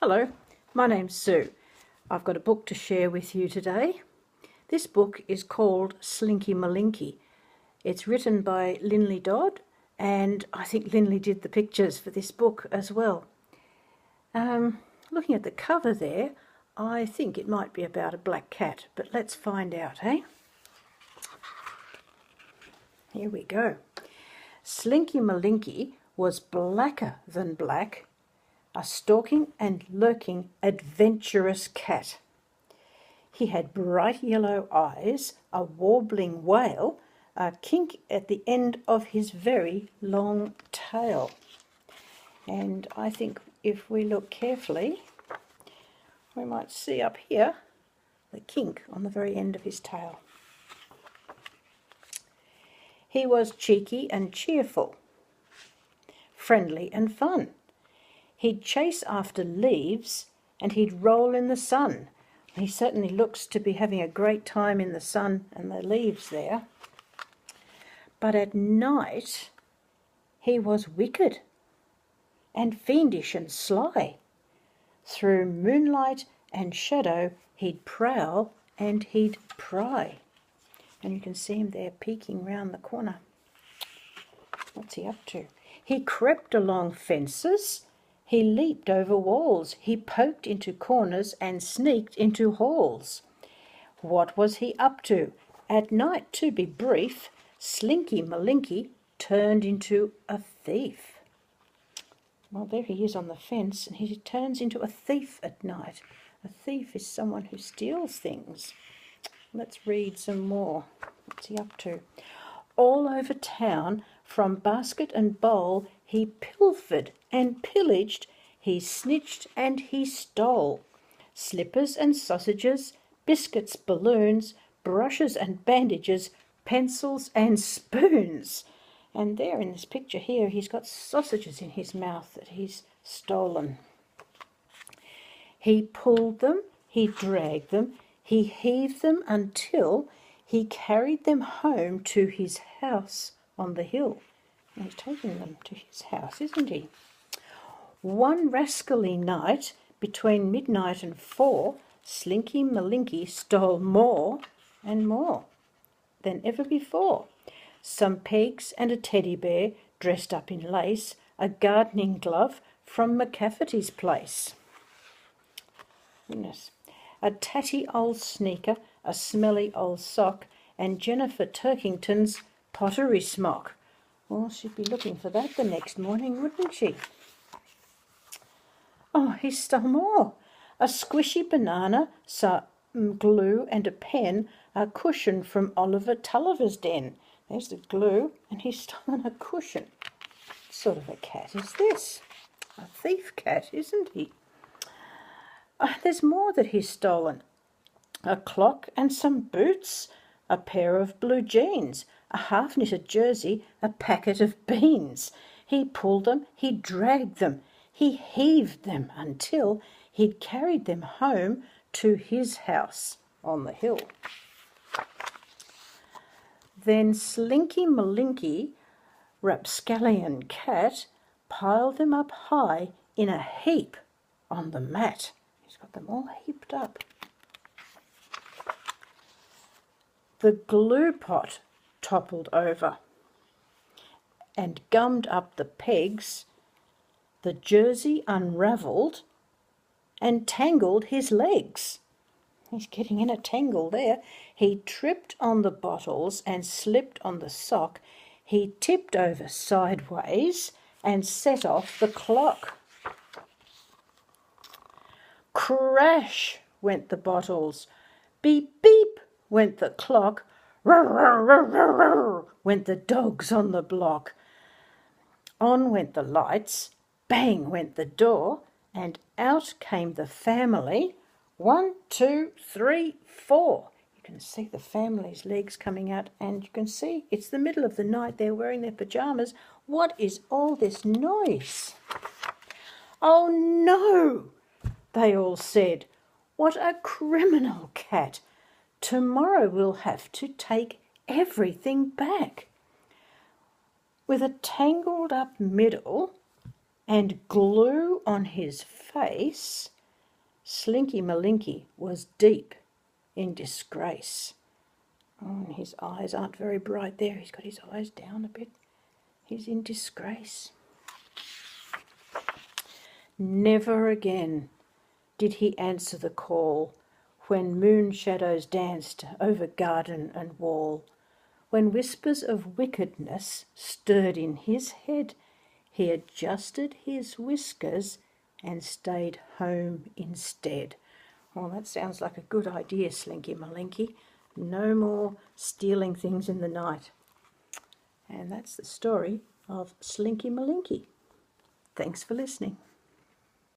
Hello, my name's Sue. I've got a book to share with you today. This book is called Slinky Malinki. It's written by Lynley Dodd, and I think Lynley did the pictures for this book as well. Looking at the cover there, I think it might be about a black cat, but let's find out, eh? Here we go. Slinky Malinki was blacker than black, a stalking and lurking adventurous cat. He had bright yellow eyes, a warbling wail, a kink at the end of his very long tail. And I think if we look carefully, we might see up here the kink on the very end of his tail. He was cheeky and cheerful, friendly and fun. He'd chase after leaves and he'd roll in the sun. He certainly looks to be having a great time in the sun and the leaves there. But at night he was wicked and fiendish and sly. Through moonlight and shadow he'd prowl and he'd pry. And you can see him there peeking round the corner. What's he up to? He crept along fences. He leaped over walls, he poked into corners and sneaked into halls. What was he up to? At night, to be brief, Slinky Malinki turned into a thief. Well, there he is on the fence, and he turns into a thief at night. A thief is someone who steals things. Let's read some more. What's he up to? All over town, from basket and bowl, he pilfered and pillaged, he snitched and he stole. Slippers and sausages, biscuits, balloons, brushes and bandages, pencils and spoons. And there in this picture here, he's got sausages in his mouth that he's stolen. He pulled them, he dragged them, he heaved them until he carried them home to his house on the hill. And he's taking them to his house, isn't he? One rascally night, between midnight and 4, Slinky Malinki stole more and more than ever before. Some pegs and a teddy bear dressed up in lace, a gardening glove from McCafferty's place. Goodness. A tatty old sneaker, a smelly old sock, and Jennifer Turkington's pottery smock. Well, she'd be looking for that the next morning, wouldn't she? Oh, he stole more. A squishy banana, some glue and a pen, a cushion from Oliver Tulliver's den. There's the glue, and he's stolen a cushion. What sort of a cat is this? A thief cat, isn't he? There's more that he's stolen. A clock and some boots, a pair of blue jeans, a half-knitted jersey, a packet of beans. He pulled them, he dragged them, he heaved them until he'd carried them home to his house on the hill. Then Slinky Malinki, rapscallion cat, piled them up high in a heap on the mat. He's got them all heaped up. The glue pot toppled over and gummed up the pegs. The jersey unravelled and tangled his legs. He's getting in a tangle there. He tripped on the bottles and slipped on the sock. He tipped over sideways and set off the clock. Crash went the bottles. Beep, beep went the clock. Roar, roar, roar, roar, roar, went the dogs on the block. On went the lights. Bang went the door. And out came the family. 1, 2, 3, 4. You can see the family's legs coming out, and you can see it's the middle of the night. They're wearing their pajamas. What is all this noise? Oh no, they all said. What a criminal cat. Tomorrow we'll have to take everything back. With a tangled up middle and glue on his face, Slinky Malinki was deep in disgrace. Oh, and his eyes aren't very bright there. He's got his eyes down a bit. He's in disgrace. Never again did he answer the call when moon shadows danced over garden and wall. When whispers of wickedness stirred in his head, he adjusted his whiskers and stayed home instead. Well, that sounds like a good idea, Slinky Malinki. No more stealing things in the night. And that's the story of Slinky Malinki. Thanks for listening.